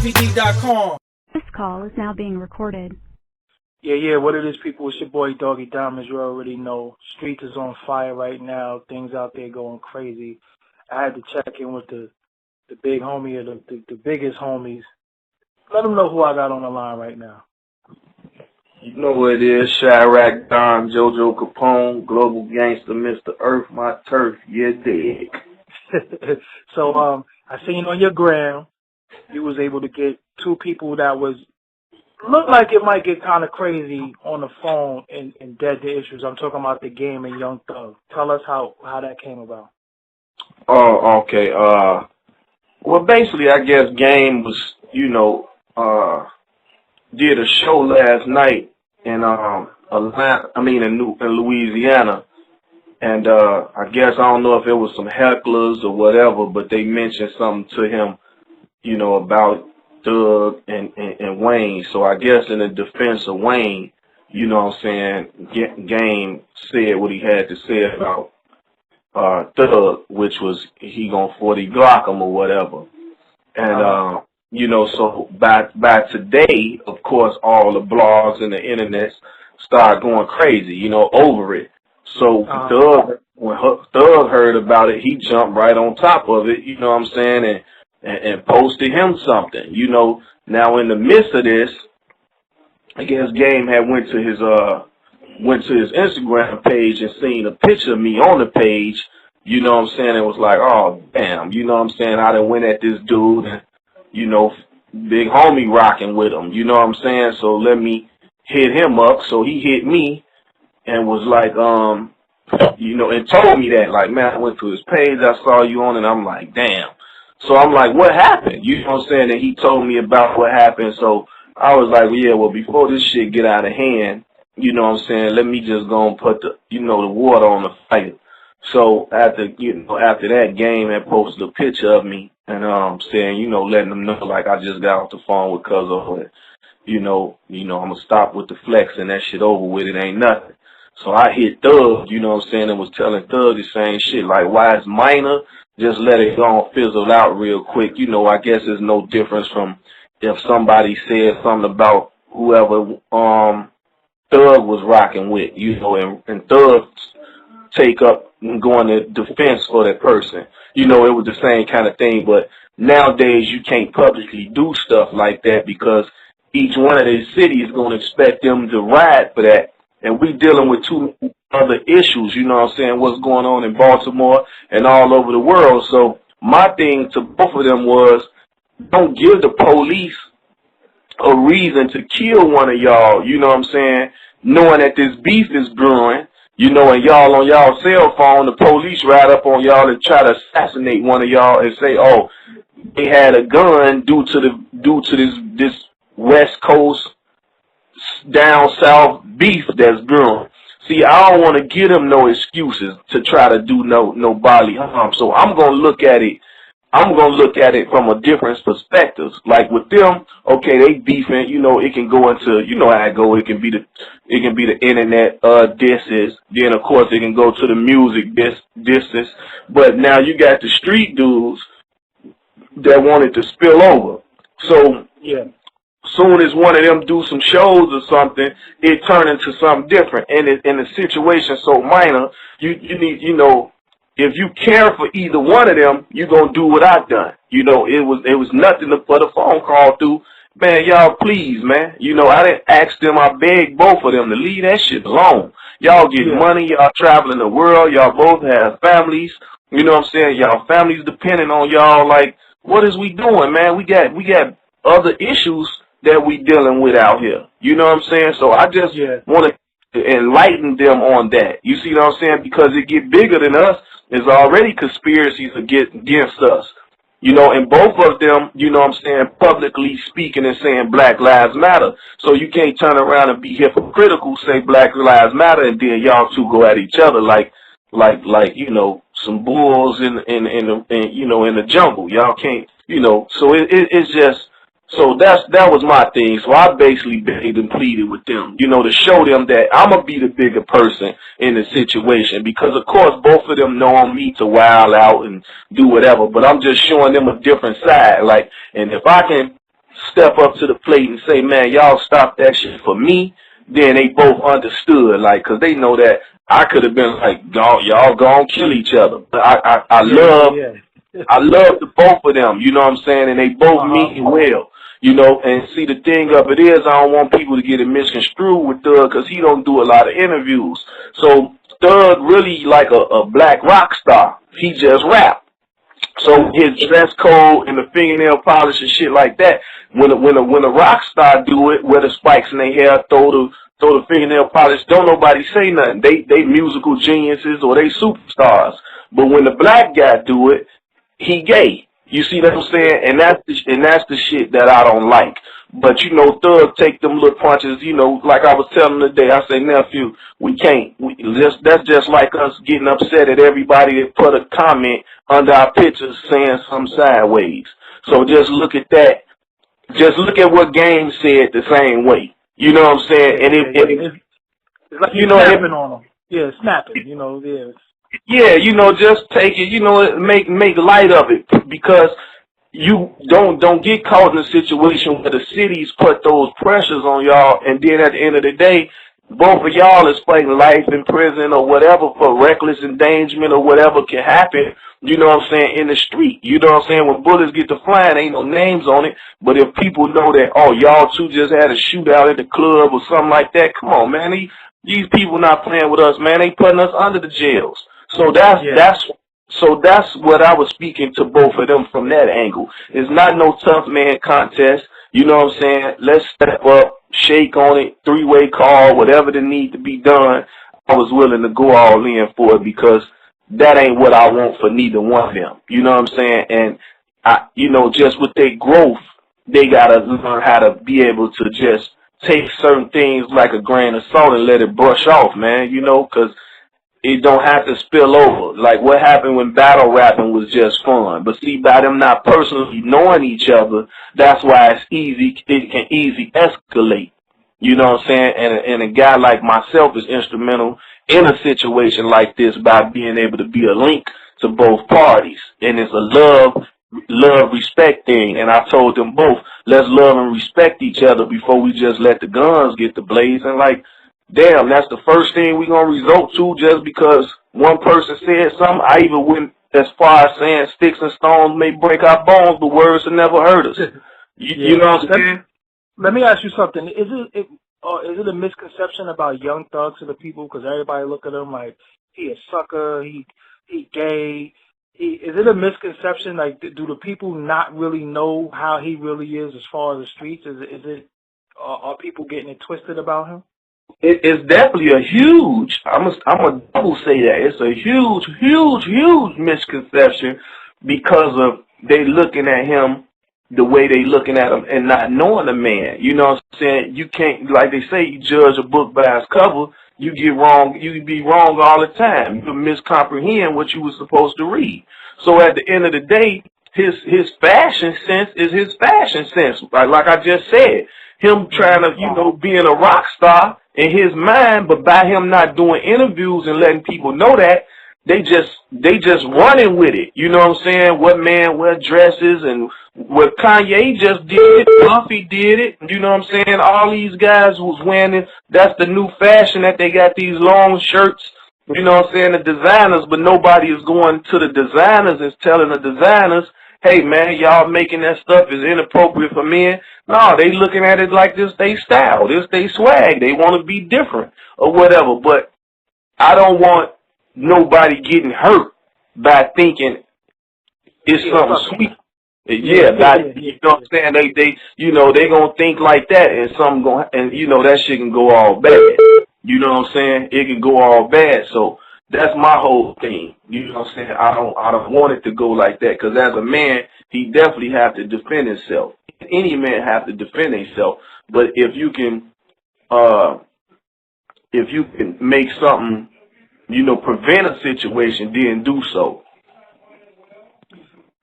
dvd.com. This call is now being recorded. Yeah, what it is, people, it's your boy Doggy Diamonds. You already know. Streets is on fire right now. Things out there going crazy. I had to check in with the big homie, or the biggest homies. Let them know who I got on the line right now. You know what it is, Chiraq, Don, Jojo Capone, Global Gangster, Mr. Earth, my turf, yeah, dig. So, I seen on your gram, you was able to get two people that looked like it might get kind of crazy on the phone and dead to issues. I'm talking about The Game and Young Thug. Tell us how that came about. Oh, okay. Well, basically, I guess Game was, did a show last night in in Louisiana, and I guess I don't know if it was some hecklers or whatever, but they mentioned something to him, about Thug and Wayne. So I guess in the defense of Wayne, Game said what he had to say about Thug, which was he gonna 40 Glock him or whatever. And so by today, of course, all the blogs and the internet start going crazy, over it. So when Thug heard about it, he jumped right on top of it, and posted him something, Now in the midst of this, I guess Game had went to his Instagram page and seen a picture of me on the page, and was like, oh damn, I done went at this dude and, big homie rocking with him, so let me hit him up. So he hit me and was like, and told me that, like, man, I went to his page, I saw you on it, I'm like, damn. So I'm like, what happened? And he told me about what happened. So I was like, well, before this shit get out of hand, let me just go and put the water on the fire. So after that, Game had posted a picture of me and saying, letting them know, like, I just got off the phone with Cuzzo and, I'm gonna stop with the flex and that shit over with, it ain't nothing. So I hit Thug, and was telling Thug the same shit, like, why it's minor, just let it go and fizzle out real quick. I guess there's no difference from if somebody said something about whoever Thug was rocking with, and Thug take up and go into defense for that person. It was the same kind of thing, but nowadays you can't publicly do stuff like that because each one of these cities is going to expect them to ride for that. And we dealing with two other issues, what's going on in Baltimore and all over the world. So my thing to both of them was, don't give the police a reason to kill one of y'all, knowing that this beef is brewing, and y'all on y'all cell phone, the police ride up on y'all and try to assassinate one of y'all and say, oh, they had a gun due to this West Coast down south beef that's brewing. See, I don't want to give them no excuses to try to do no bodily harm. So I'm gonna look at it from a different perspective. Like with them, okay, they beefing, it can go into, how it go, it can be the internet disses, then of course it can go to the music disses. But now you got the street dudes that wanted to spill over. So yeah. Soon as one of them do some shows or something, it turn into something different. And the situation so minor, you need, if you care for either one of them, you gonna do what I done. It was nothing but a phone call through. Man, y'all please, man. I didn't ask them, I begged both of them to leave that shit alone. Y'all get money, y'all traveling the world, y'all both have families. Y'all families depending on y'all. Like, what is we doing, man? We got other issues that we dealing with out here. So I just want to enlighten them on that. You see what I'm saying? Because it get bigger than us. There's already conspiracies against us. And both of them, publicly speaking and saying Black Lives Matter. So you can't turn around and be hypocritical, say Black Lives Matter, and then y'all two go at each other like some bulls in the jungle. Y'all can't, so it's just. So that was my thing. So I basically begged and pleaded with them, to show them that I'm going to be the bigger person in the situation. Because, of course, both of them know me to wild out and do whatever. But I'm just showing them a different side. Like, and if I can step up to the plate and say, man, y'all stop that shit for me, then they both understood, like, because they know that I could have been like, y'all gonna kill each other. But I love I love the both of them, you know what I'm saying? And they both mean well, you know. And see, the thing of it is, I don't want people to get it misconstrued with Thug because he don't do a lot of interviews. So Thug really like a black rock star. He just rap. So his dress code and the fingernail polish and shit like that, when a rock star do it, wear the spikes in their hair, throw the fingernail polish, don't nobody say nothing. They musical geniuses or they superstars. But when the black guy do it, he gay. You see what I'm saying? And that's the shit that I don't like. But you know, Thug take them little punches. You know, like I was telling him today, I say, nephew, we can't. That's just like us getting upset at everybody that put a comment under our pictures saying something sideways. So just look at that. Just look at what Game said the same way. You know what I'm saying? And it's like you know, snapping on them. Yeah, snapping. You know, yeah, you know, just take it, you know, make light of it, because you don't get caught in a situation where the cities put those pressures on y'all, and then at the end of the day, both of y'all is fighting life in prison or whatever for reckless endangerment or whatever can happen, you know what I'm saying, in the street. You know what I'm saying? When bullets get to flying, ain't no names on it, but if people know that, oh, y'all two just had a shootout at the club or something like that, come on, man, these people not playing with us, man, they putting us under the jails. So that's what I was speaking to both of them from that angle. It's not no tough man contest. You know what I'm saying? Let's step up, shake on it, three-way call, whatever that need to be done. I was willing to go all in for it because that ain't what I want for neither one of them. You know what I'm saying? And you know, just with their growth, they gotta learn how to be able to just take certain things like a grain of salt and let it brush off, man. You know, because it don't have to spill over. Like what happened when battle rapping was just fun. But see, by them not personally knowing each other, that's why it can easily escalate. You know what I'm saying? And a guy like myself is instrumental in a situation like this by being able to be a link to both parties. And it's a love, respect thing. And I told them both, let's love and respect each other before we just let the guns get to blazing. Like, damn, that's the first thing we're going to resort to just because one person said something. I even went as far as saying sticks and stones may break our bones, but words will never hurt us. You know what I'm saying? Let me ask you something. Is it a misconception about Young Thug to the people? Because everybody look at him like he a sucker, he gay. Is it a misconception? Like, do the people not really know how he really is as far as the streets? Are people getting it twisted about him? It's definitely a huge, I'm a double say that, it's a huge misconception because of they looking at him the way they looking at him and not knowing the man. You know what I'm saying? You can't, like they say, you judge a book by its cover, you be wrong all the time. You miscomprehend what you were supposed to read. So at the end of the day, his fashion sense is his fashion sense. Like I just said, him trying to, you know, being a rock star in his mind, but by him not doing interviews and letting people know that, they just running with it. You know what I'm saying? What man wear dresses and what Kanye just did it, Puffy did it. You know what I'm saying? All these guys was wearing it. That's the new fashion that they got these long shirts. You know what I'm saying? The designers, but nobody is going to the designers and telling the designers, hey man, y'all making that stuff is inappropriate for men. No, they looking at it like this they style, this they swag. They want to be different or whatever. But I don't want nobody getting hurt by thinking it's something sweet. You know what I'm saying? They you know, they gonna think like that and you know, that shit can go all bad. You know what I'm saying? It can go all bad. So that's my whole thing. You know what I'm saying? I don't want it to go like that, because as a man, he definitely have to defend himself. Any man have to defend himself. But if you can make something, you know, prevent a situation, then do so.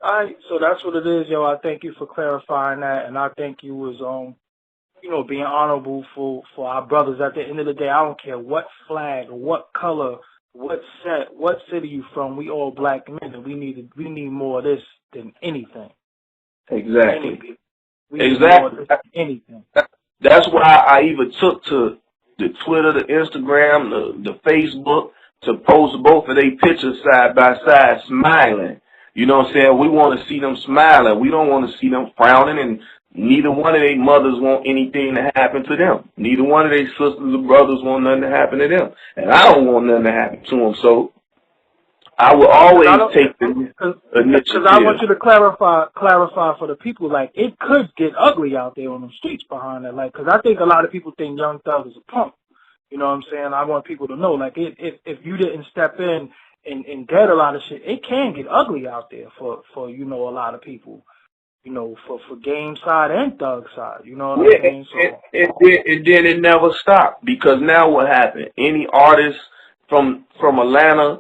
All right, so that's what it is, yo. I thank you for clarifying that, and I think you was you know, being honorable for our brothers. At the end of the day, I don't care what flag, what color, what city you from. We all black men, and we need more of this than anything. Exactly. Exactly. Anything. That's why I even took to the Twitter, the Instagram, the Facebook to post both of their pictures side by side, smiling. You know what I'm saying? We want to see them smiling. We don't want to see them frowning, and neither one of their mothers want anything to happen to them. Neither one of their sisters or brothers want nothing to happen to them. And I don't want nothing to happen to them, so I will always take the initiative. Because I want you to clarify for the people, like, it could get ugly out there on the streets behind that. Like, because I think a lot of people think Young Thug is a punk. You know what I'm saying? I want people to know, like, if you didn't step in and get a lot of shit, it can get ugly out there for you know, a lot of people. You know, for game side and thug side. You know what I'm saying? So it never stopped, because now what happened? Any artist from Atlanta,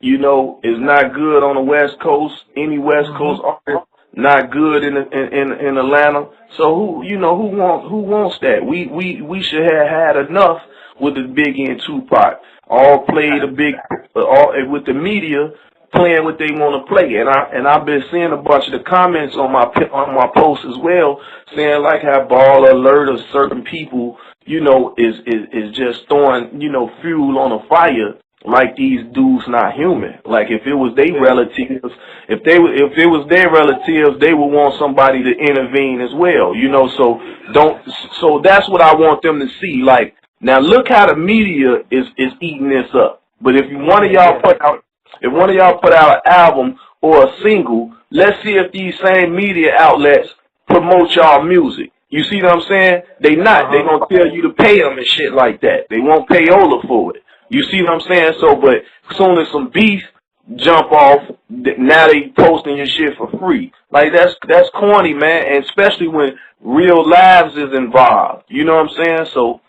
you know, is not good on the West Coast. Any West Coast artist not good in Atlanta. So who wants that? We should have had enough with the Biggie and Tupac. All played a big with the media playing what they want to play, and I've been seeing a bunch of the comments on my posts as well, saying like how Ball Alert of certain people, you know, is just throwing, you know, fuel on a fire. Like these dudes not human. Like if it was their relatives, if it was their relatives, they would want somebody to intervene as well. You know, so that's what I want them to see. Like, now look how the media is eating this up. But if one of y'all put out an album or a single, let's see if these same media outlets promote y'all music. You see what I'm saying? They not. They gonna tell you to pay them and shit like that. They won't pay Ola for it. You see what I'm saying? So, but as soon as some beef jump off, now they posting your shit for free. Like that's corny, man. And especially when real lives is involved. You know what I'm saying? So,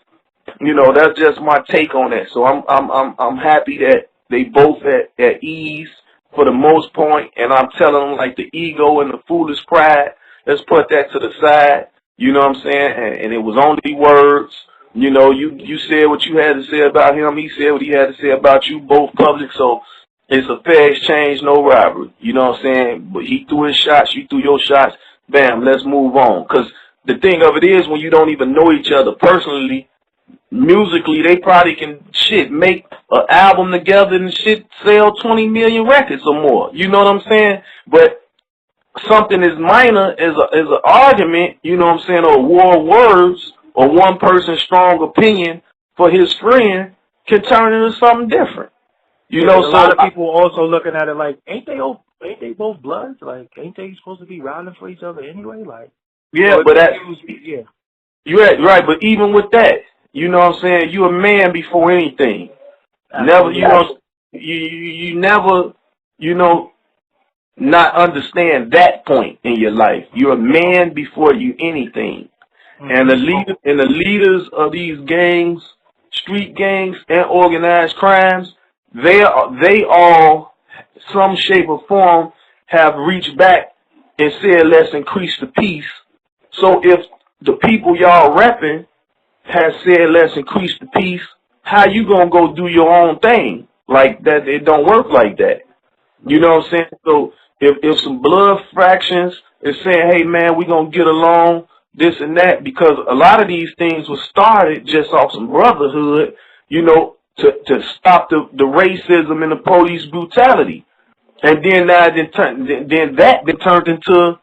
you know, that's just my take on that. So I'm happy that they both at ease for the most point, and I'm telling them, like, the ego and the foolish pride, let's put that to the side. You know what I'm saying? And it was only words. You know, you said what you had to say about him. He said what he had to say about you, both public. So it's a fair exchange, no robbery. You know what I'm saying? But he threw his shots, you threw your shots. Bam, let's move on. Because the thing of it is, when you don't even know each other personally, musically, they probably can make an album together and sell 20 million records or more. You know what I'm saying? But something as minor as an argument, you know what I'm saying, or a war of words, or one person's strong opinion for his friend can turn into something different. You know, so a lot of people also looking at it like, ain't they both bloods? Like, ain't they supposed to be riding for each other anyway? Like, yeah, but you're right. But even with that, you know what I'm saying, you a man before anything. Never, you know, you never, you know, not understand that point in your life. You're a man before you anything. And the leaders of these gangs, street gangs and organized crimes, they all, some shape or form, have reached back and said, let's increase the peace. So if the people y'all repping has said, let's increase the peace, how you gonna go do your own thing? Like that, it don't work like that. You know what I'm saying? So if some blood fractions is saying, hey man, we gonna get along, this and that, because a lot of these things were started just off some brotherhood, you know, to stop the racism and the police brutality. And then that turned into,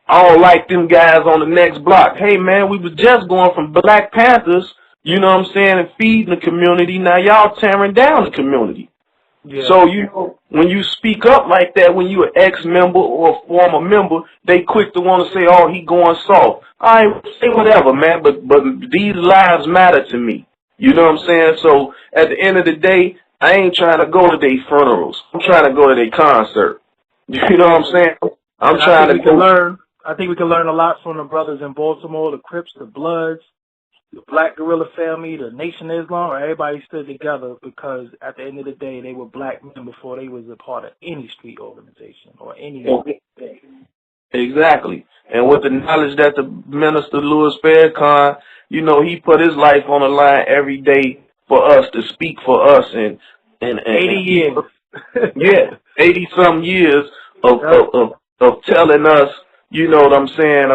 I don't like them guys on the next block. Hey man, we was just going from Black Panthers, you know what I'm saying, and feeding the community. Now y'all tearing down the community. Yeah. So, you know, when you speak up like that, when you an ex-member or a former member, they quick to want to say, oh, he going soft. All right, say whatever, man, but these lives matter to me. You know what I'm saying? So at the end of the day, I ain't trying to go to their funerals. I'm trying to go to their concert. You know what I'm saying? I think we can learn a lot from the brothers in Baltimore, the Crips, the Bloods, the Black Guerrilla Family, the Nation of Islam. Everybody stood together because at the end of the day, they were black men before they was a part of any street organization or any thing. Exactly. And with the knowledge that the minister Louis Farrakhan, you know, he put his life on the line every day for us to speak for us, and 80 years. Yeah, 80-some years of telling us, you know what I'm saying,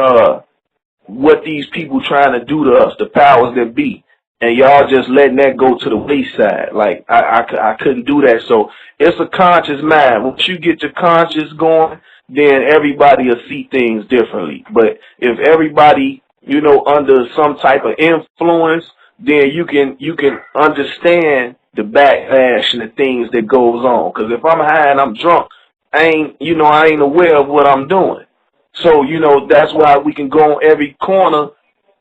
what these people trying to do to us, the powers that be. And y'all just letting that go to the wayside. Like, I couldn't do that. So it's a conscious mind. Once you get your conscious going, then everybody will see things differently. But if everybody, you know, under some type of influence, then you can understand the backlash and the things that goes on. Because if I'm high and I'm drunk, I ain't aware of what I'm doing. So, you know, that's why we can go on every corner,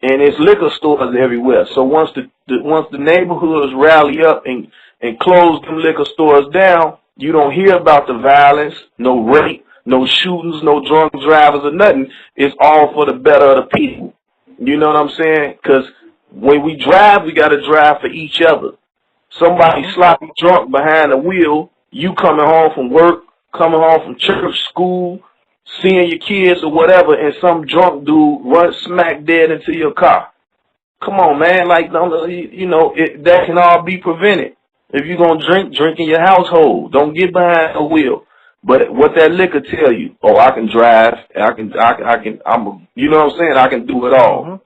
and there's liquor stores everywhere. So once the neighborhoods rally up and close them liquor stores down, you don't hear about the violence, no rape, no shootings, no drunk drivers or nothing. It's all for the better of the people. You know what I'm saying? Because when we drive, we got to drive for each other. Somebody sloppy drunk behind the wheel, you coming home from work, coming home from church, school, seeing your kids or whatever, and some drunk dude runs smack dead into your car. Come on, man. Like, you know, that can all be prevented. If you're going to drink in your household. Don't get behind the wheel. But what that liquor tell you, oh, I can drive, you know what I'm saying? I can do it all.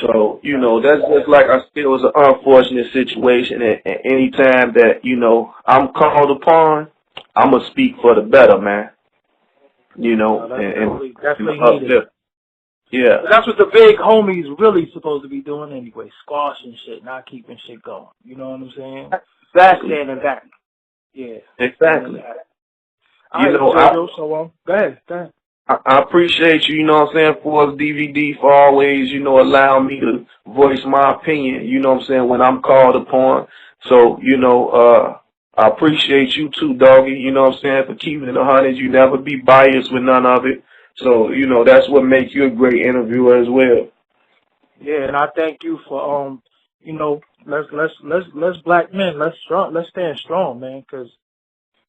So, you know, that's just like I said, it was an unfortunate situation. And any time that, you know, I'm called upon, I'm going to speak for the better, man. You know, definitely needed. Yeah. But that's what the big homies really supposed to be doing anyway, squashing shit, not keeping shit going. You know what I'm saying? Exactly. Standing back. Yeah. Exactly. You know, Jojo, so go ahead. I appreciate you, you know what I'm saying, for DVD, for always, you know, allowing me to voice my opinion, you know what I'm saying, when I'm called upon. So, you know, I appreciate you too, doggy, you know what I'm saying, for keeping it 100. You never be biased with none of it. So, you know, that's what makes you a great interviewer as well. Yeah, and I thank you for, you know, let's black men, let's stand strong, man, because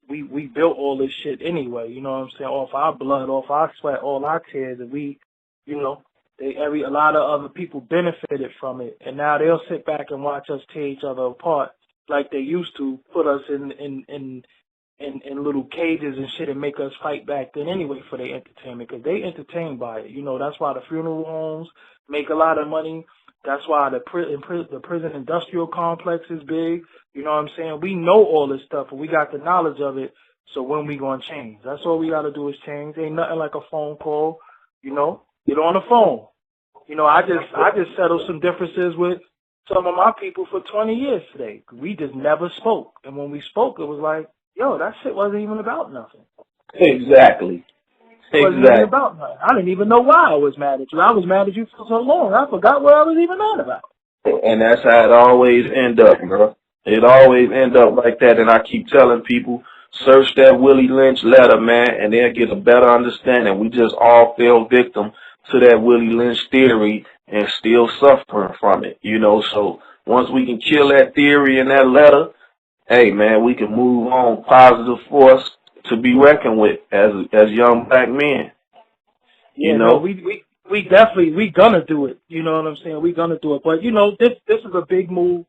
we built all this shit anyway, you know what I'm saying, off our blood, off our sweat, all our tears, and we, you know, a lot of other people benefited from it, and now they'll sit back and watch us tear each other apart like they used to, put us in little cages and shit and make us fight back then anyway for their entertainment, because they entertained by it. You know, that's why the funeral homes make a lot of money. That's why the prison industrial complex is big. You know what I'm saying? We know all this stuff, and we got the knowledge of it. So when we gonna change? That's all we got to do is change. Ain't nothing like a phone call. You know, get on the phone. You know, I just settled some differences with some of my people for 20 years today. We just never spoke, and when we spoke, it was like, yo, that shit wasn't even about nothing. Exactly. It wasn't even about nothing. I didn't even know why I was mad at you. I was mad at you for so long. I forgot what I was even mad about. And that's how it always end up, bro. It always end up like that. And I keep telling people, search that Willie Lynch letter, man, and they'll get a better understanding. We just all fell victim to that Willie Lynch theory and still suffering from it, you know. So once we can kill that theory and that letter, hey, man, we can move on. Positive force to be reckoned with as young black men. Yeah, you know, we definitely gonna do it. You know what I'm saying? We gonna do it. But you know, this is a big move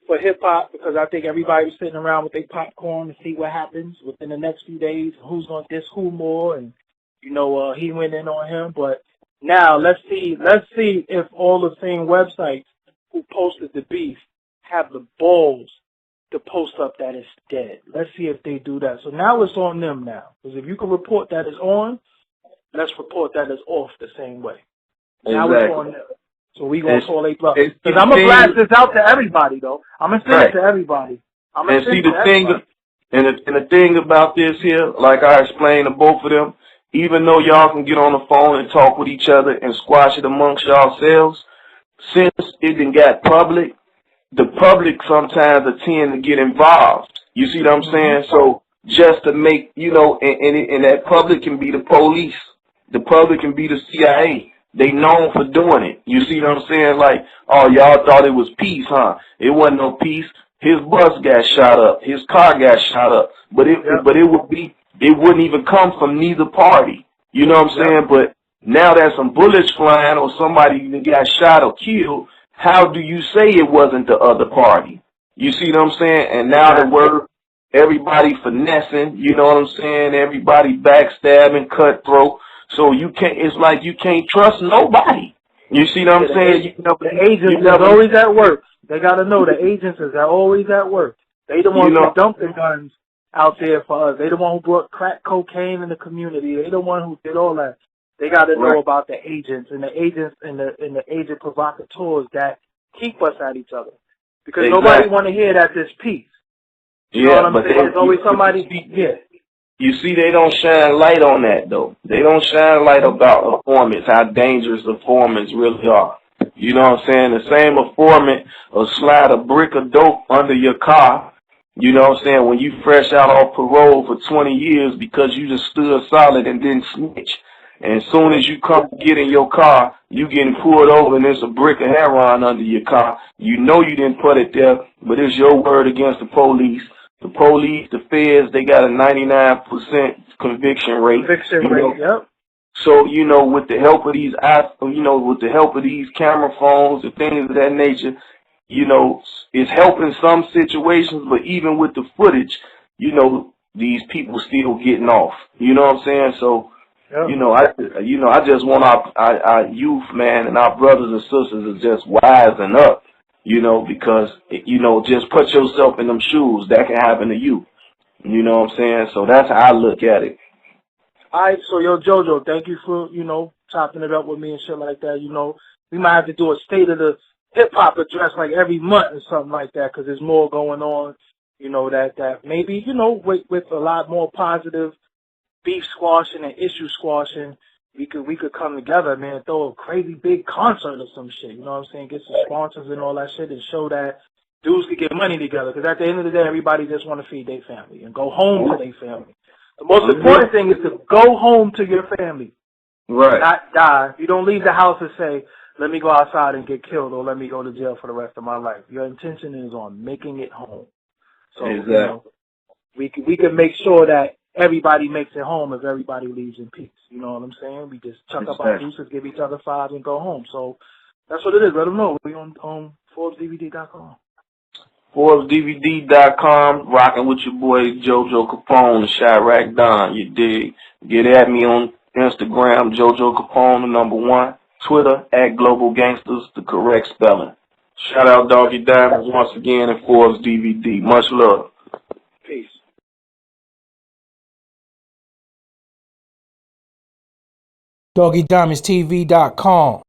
for hip hop, because I think everybody was sitting around with their popcorn to see what happens within the next few days, who's gonna diss who more, and you know, he went in on him. But now let's see if all the same websites who posted the beef have the balls to post up that it's dead. Let's see if they do that. So now it's on them now. Because if you can report that it's on, let's report that it's off the same way. Now it's on them. So we going to call a bluff. Because I'm going to blast this out to everybody, though. I'm going to send it to everybody. And see, the thing about this here, like I explained to both of them, even though y'all can get on the phone and talk with each other and squash it amongst yourselves, since it done got public, the public sometimes tend to get involved. You see what I'm saying? So just to make, you know, and that public can be the police. The public can be the CIA. They known for doing it. You see what I'm saying? Like, oh, y'all thought it was peace, huh? It wasn't no peace. His bus got shot up. His car got shot up. But it wouldn't even come from neither party. You know what I'm saying? But now that some bullets flying or somebody got shot or killed, how do you say it wasn't the other party? You see what I'm saying? And now the word, everybody finessing, you know what I'm saying? Everybody backstabbing, cutthroat. So you can't. It's like you can't trust nobody. You see what I'm saying? The agents are always at work. They got to know the agents are always at work. They the ones who dumped the guns out there for us. They the one who brought crack cocaine in the community. They the one who did all that. They got to know about the agents and the agent provocateurs that keep us at each other. Because nobody want to hear that there's peace. You know what I'm saying? There's always somebody. You see, they don't shine light on that, though. They don't shine light about informants, how dangerous informants really are. You know what I'm saying? The same informant will slide a brick of dope under your car, you know what I'm saying, when you fresh out off parole for 20 years because you just stood solid and didn't snitch. And as soon as you come get in your car, you getting pulled over and there's a brick of heroin under your car. You know you didn't put it there, but it's your word against the police. The police, the feds, they got a 99% conviction rate. Yep. So, you know, with the help of these camera phones and things of that nature, you know, it's helping some situations, but even with the footage, you know, these people still getting off. You know what I'm saying? So, you know, I just want our youth, man, and our brothers and sisters to just wisen up. You know, because, you know, just put yourself in them shoes. That can happen to you. You know what I'm saying? So that's how I look at it. All right, so, yo, Jojo, thank you for, you know, chopping it up with me and shit like that. You know, we might have to do a state of the hip-hop address like every month or something like that because there's more going on, you know, that maybe, you know, with a lot more positive beef squashing and issue squashing, we could come together, man, throw a crazy big concert or some shit, you know what I'm saying? Get some sponsors and all that shit and show that dudes could get money together. Because at the end of the day, everybody just want to feed their family and go home to their family. The most important thing is to go home to your family. Right. Not die. You don't leave the house and say, let me go outside and get killed or let me go to jail for the rest of my life. Your intention is on making it home. So, you know, we can make sure that everybody makes it home if everybody leaves in peace. You know what I'm saying? We just chuck up our deuces, give each other fives, and go home. So that's what it is. Let them know. We on ForbesDVD.com. ForbesDVD.com, rocking with your boy Jojo Capone, chiraq Don, you dig? Get at me on Instagram, Jojo Capone, #1. Twitter, @Global Gangsters, the correct spelling. Shout out Doggy Diamonds once again and Forbes DVD. Much love. Peace. DoggyDiamondsTV.com.